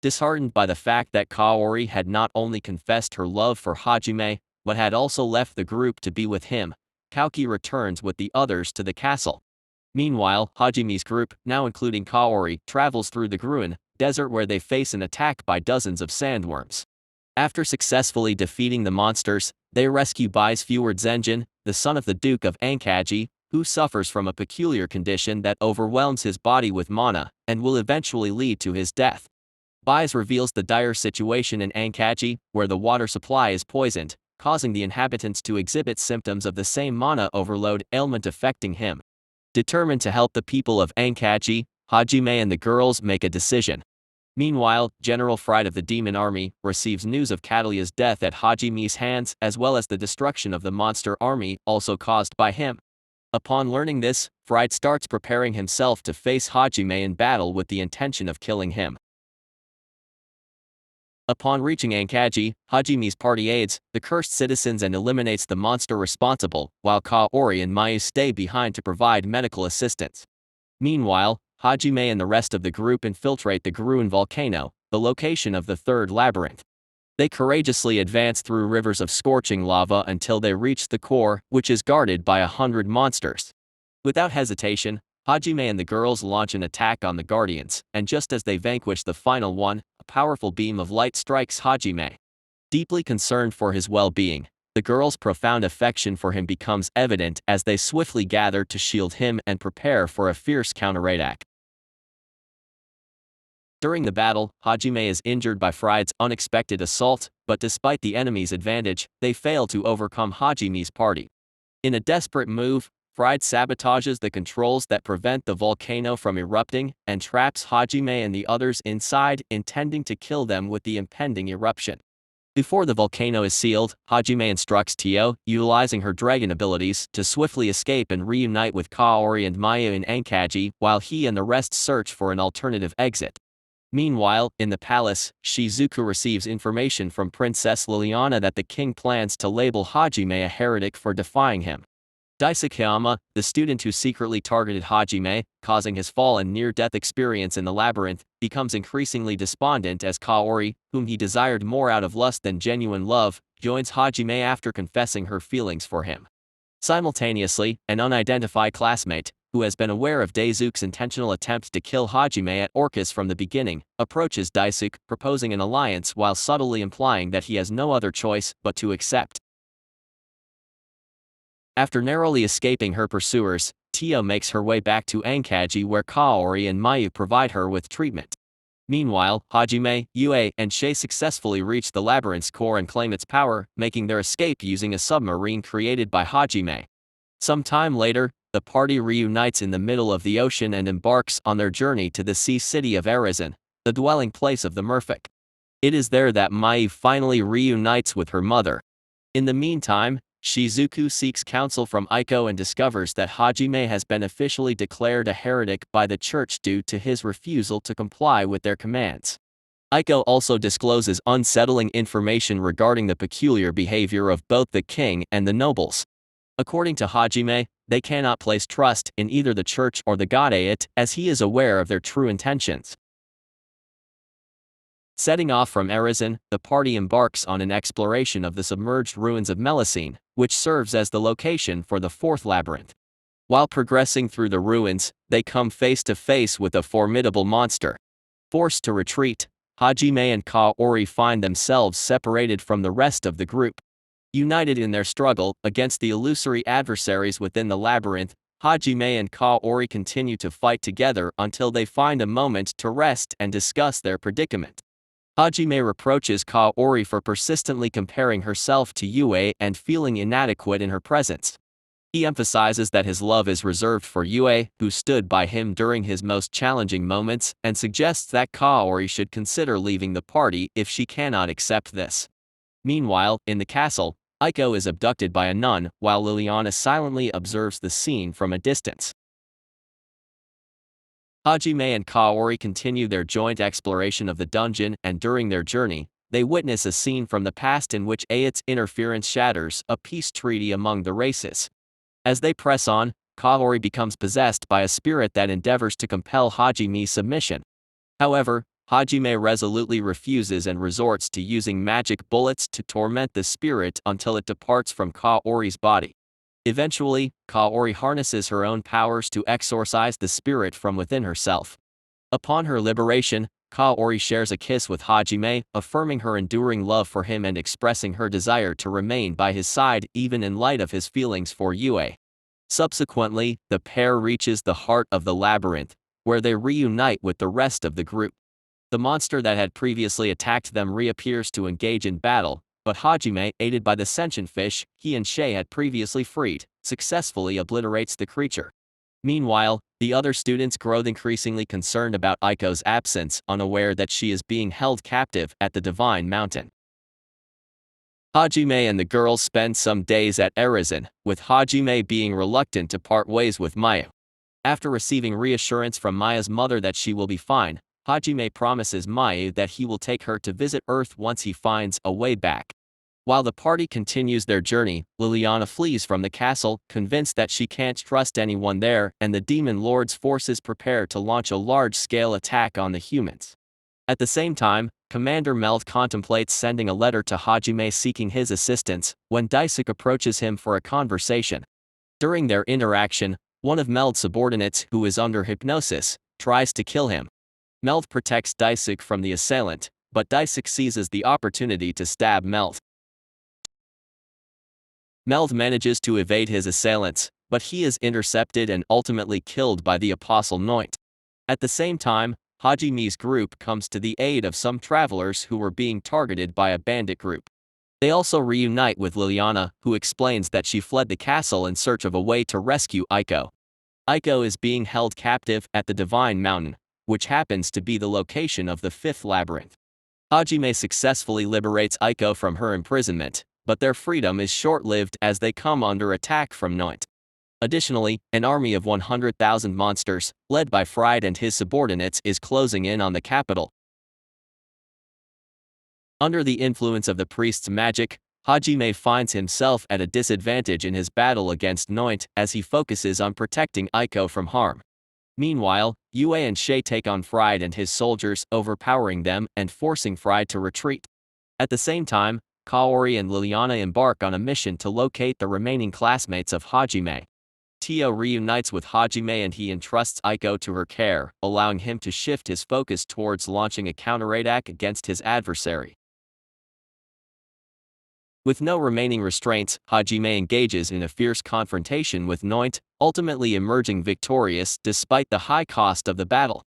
Disheartened by the fact that Kaori had not only confessed her love for Hajime, but had also left the group to be with him, Kaoki returns with the others to the castle. Meanwhile, Hajime's group, now including Kaori, travels through the Gruin desert where they face an attack by dozens of sandworms. After successfully defeating the monsters, they rescue Bai's Fjord Zenjin, the son of the Duke of Ankaji, who suffers from a peculiar condition that overwhelms his body with mana, and will eventually lead to his death. Bai's reveals the dire situation in Ankaji, where the water supply is poisoned, causing the inhabitants to exhibit symptoms of the same mana overload ailment affecting him. Determined to help the people of Ankaji, Hajime and the girls make a decision. Meanwhile, General Fried of the Demon Army receives news of Catalia's death at Hajime's hands as well as the destruction of the monster army also caused by him. Upon learning this, Fried starts preparing himself to face Hajime in battle with the intention of killing him. Upon reaching Ankaji, Hajime's party aids the cursed citizens and eliminates the monster responsible, while Kaori and Mayu stay behind to provide medical assistance. Meanwhile, Hajime and the rest of the group infiltrate the Gruin volcano, the location of the third labyrinth. They courageously advance through rivers of scorching lava until they reach the core, which is guarded by 100 monsters. Without hesitation, Hajime and the girls launch an attack on the Guardians, and just as they vanquish the final one, a powerful beam of light strikes Hajime. Deeply concerned for his well-being, the girls' profound affection for him becomes evident as they swiftly gather to shield him and prepare for a fierce counterattack. During the battle, Hajime is injured by Fried's unexpected assault, but despite the enemy's advantage, they fail to overcome Hajime's party. In a desperate move, Fried sabotages the controls that prevent the volcano from erupting and traps Hajime and the others inside, intending to kill them with the impending eruption. Before the volcano is sealed, Hajime instructs Tio, utilizing her dragon abilities, to swiftly escape and reunite with Kaori and Mayu in Ankaji, while he and the rest search for an alternative exit. Meanwhile, in the palace, Shizuku receives information from Princess Liliana that the king plans to label Hajime a heretic for defying him. Daisuke, the student who secretly targeted Hajime, causing his fall and near-death experience in the labyrinth, becomes increasingly despondent as Kaori, whom he desired more out of lust than genuine love, joins Hajime after confessing her feelings for him. Simultaneously, an unidentified classmate, who has been aware of Daisuke's intentional attempt to kill Hajime at Orcus from the beginning, approaches Daisuke, proposing an alliance while subtly implying that he has no other choice but to accept. After narrowly escaping her pursuers, Tio makes her way back to Ankaji where Kaori and Mayu provide her with treatment. Meanwhile, Hajime, Yue, and Shea successfully reach the labyrinth's core and claim its power, making their escape using a submarine created by Hajime. Some time later, the party reunites in the middle of the ocean and embarks on their journey to the sea city of Arisen, the dwelling place of the merfolk. It is there that Mayu finally reunites with her mother. In the meantime, Shizuku seeks counsel from Aiko and discovers that Hajime has been officially declared a heretic by the church due to his refusal to comply with their commands. Aiko also discloses unsettling information regarding the peculiar behavior of both the king and the nobles. According to Hajime, they cannot place trust in either the church or the godate, as he is aware of their true intentions. Setting off from Arisen, the party embarks on an exploration of the submerged ruins of Melusine, which serves as the location for the fourth labyrinth. While progressing through the ruins, they come face to face with a formidable monster. Forced to retreat, Hajime and Kaori find themselves separated from the rest of the group. United in their struggle against the illusory adversaries within the labyrinth, Hajime and Kaori continue to fight together until they find a moment to rest and discuss their predicament. Hajime reproaches Kaori for persistently comparing herself to Yue and feeling inadequate in her presence. He emphasizes that his love is reserved for Yue, who stood by him during his most challenging moments, and suggests that Kaori should consider leaving the party if she cannot accept this. Meanwhile, in the castle, Aiko is abducted by a nun, while Liliana silently observes the scene from a distance. Hajime and Kaori continue their joint exploration of the dungeon, and during their journey, they witness a scene from the past in which Ayat's interference shatters a peace treaty among the races. As they press on, Kaori becomes possessed by a spirit that endeavors to compel Hajime's submission. However, Hajime resolutely refuses and resorts to using magic bullets to torment the spirit until it departs from Kaori's body. Eventually, Kaori harnesses her own powers to exorcise the spirit from within herself. Upon her liberation, Kaori shares a kiss with Hajime, affirming her enduring love for him and expressing her desire to remain by his side even in light of his feelings for Yue. Subsequently, the pair reaches the heart of the labyrinth, where they reunite with the rest of the group. The monster that had previously attacked them reappears to engage in battle, but Hajime, aided by the sentient fish he and Shea had previously freed, successfully obliterates the creature. Meanwhile, the other students grow increasingly concerned about Aiko's absence, unaware that she is being held captive at the Divine Mountain. Hajime and the girls spend some days at Arizen, with Hajime being reluctant to part ways with Mayu. After receiving reassurance from Maya's mother that she will be fine, Hajime promises Mayu that he will take her to visit Earth once he finds a way back. While the party continues their journey, Liliana flees from the castle, convinced that she can't trust anyone there, and the Demon Lord's forces prepare to launch a large-scale attack on the humans. At the same time, Commander Meld contemplates sending a letter to Hajime seeking his assistance, when Daisuke approaches him for a conversation. During their interaction, one of Meld's subordinates, who is under hypnosis, tries to kill him. Meld protects Daisuke from the assailant, but Daisuke seizes the opportunity to stab Meld. Meld manages to evade his assailants, but he is intercepted and ultimately killed by the Apostle Noint. At the same time, Hajime's group comes to the aid of some travelers who were being targeted by a bandit group. They also reunite with Liliana, who explains that she fled the castle in search of a way to rescue Aiko. Aiko is being held captive at the Divine Mountain, which happens to be the location of the fifth labyrinth. Hajime successfully liberates Aiko from her imprisonment, but their freedom is short-lived as they come under attack from Noint. Additionally, an army of 100,000 monsters, led by Fried and his subordinates, is closing in on the capital. Under the influence of the priest's magic, Hajime finds himself at a disadvantage in his battle against Noint as he focuses on protecting Aiko from harm. Meanwhile, Yue and Shea take on Fried and his soldiers, overpowering them and forcing Fried to retreat. At the same time, Kaori and Liliana embark on a mission to locate the remaining classmates of Hajime. Tio reunites with Hajime and he entrusts Aiko to her care, allowing him to shift his focus towards launching a counterattack against his adversary. With no remaining restraints, Hajime engages in a fierce confrontation with Noint, ultimately emerging victorious despite the high cost of the battle.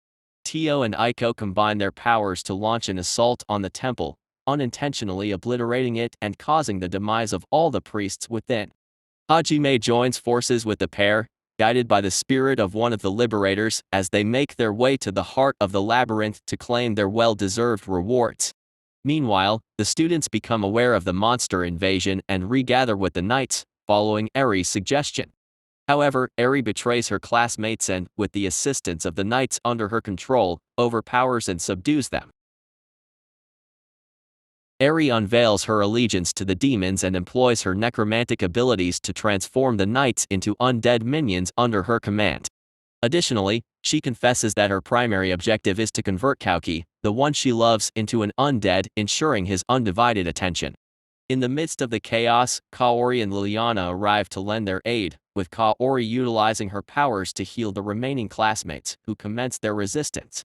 Tio and Aiko combine their powers to launch an assault on the temple, unintentionally obliterating it and causing the demise of all the priests within. Hajime joins forces with the pair, guided by the spirit of one of the liberators, as they make their way to the heart of the labyrinth to claim their well-deserved rewards. Meanwhile, the students become aware of the monster invasion and regather with the knights, following Eri's suggestion. However, Eri betrays her classmates and, with the assistance of the knights under her control, overpowers and subdues them. Eri unveils her allegiance to the demons and employs her necromantic abilities to transform the knights into undead minions under her command. Additionally, she confesses that her primary objective is to convert Kaoki, the one she loves, into an undead, ensuring his undivided attention. In the midst of the chaos, Kaori and Liliana arrive to lend their aid, with Kaori utilizing her powers to heal the remaining classmates, who commence their resistance.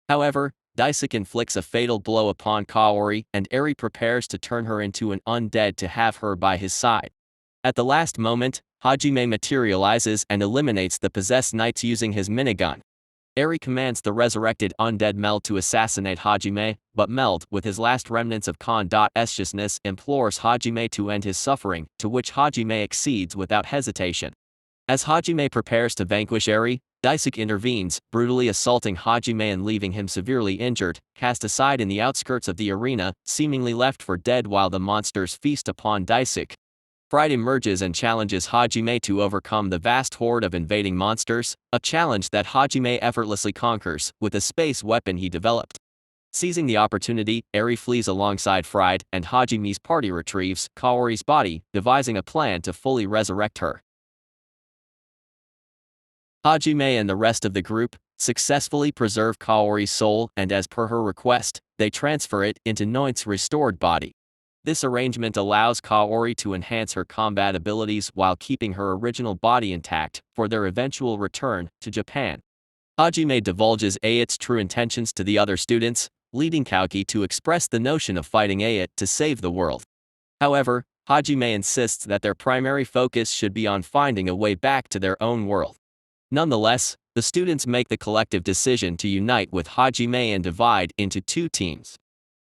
However, Daisuke inflicts a fatal blow upon Kaori, and Eri prepares to turn her into an undead to have her by his side. At the last moment, Hajime materializes and eliminates the possessed knights using his minigun. Eri commands the resurrected undead Meld to assassinate Hajime, but Meld, with his last remnants of consciousness, implores Hajime to end his suffering, to which Hajime accedes without hesitation. As Hajime prepares to vanquish Eri, Daisuke intervenes, brutally assaulting Hajime and leaving him severely injured, cast aside in the outskirts of the arena, seemingly left for dead while the monsters feast upon Daisuke. Fried emerges and challenges Hajime to overcome the vast horde of invading monsters, a challenge that Hajime effortlessly conquers with a space weapon he developed. Seizing the opportunity, Eri flees alongside Fried, and Hajime's party retrieves Kaori's body, devising a plan to fully resurrect her. Hajime and the rest of the group, successfully preserve Kaori's soul, and as per her request, they transfer it into Noin's restored body. This arrangement allows Kaori to enhance her combat abilities while keeping her original body intact for their eventual return to Japan. Hajime divulges Ayat's true intentions to the other students, leading Kaoki to express the notion of fighting Ayat to save the world. However, Hajime insists that their primary focus should be on finding a way back to their own world. Nonetheless, the students make the collective decision to unite with Hajime and divide into two teams.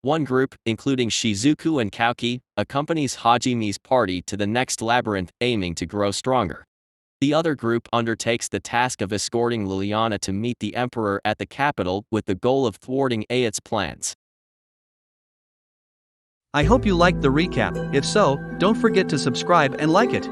One group, including Shizuku and Kaoki, accompanies Hajime's party to the next labyrinth, aiming to grow stronger. The other group undertakes the task of escorting Liliana to meet the Emperor at the capital with the goal of thwarting Ayat's plans. I hope you liked the recap. If so, don't forget to subscribe and like it.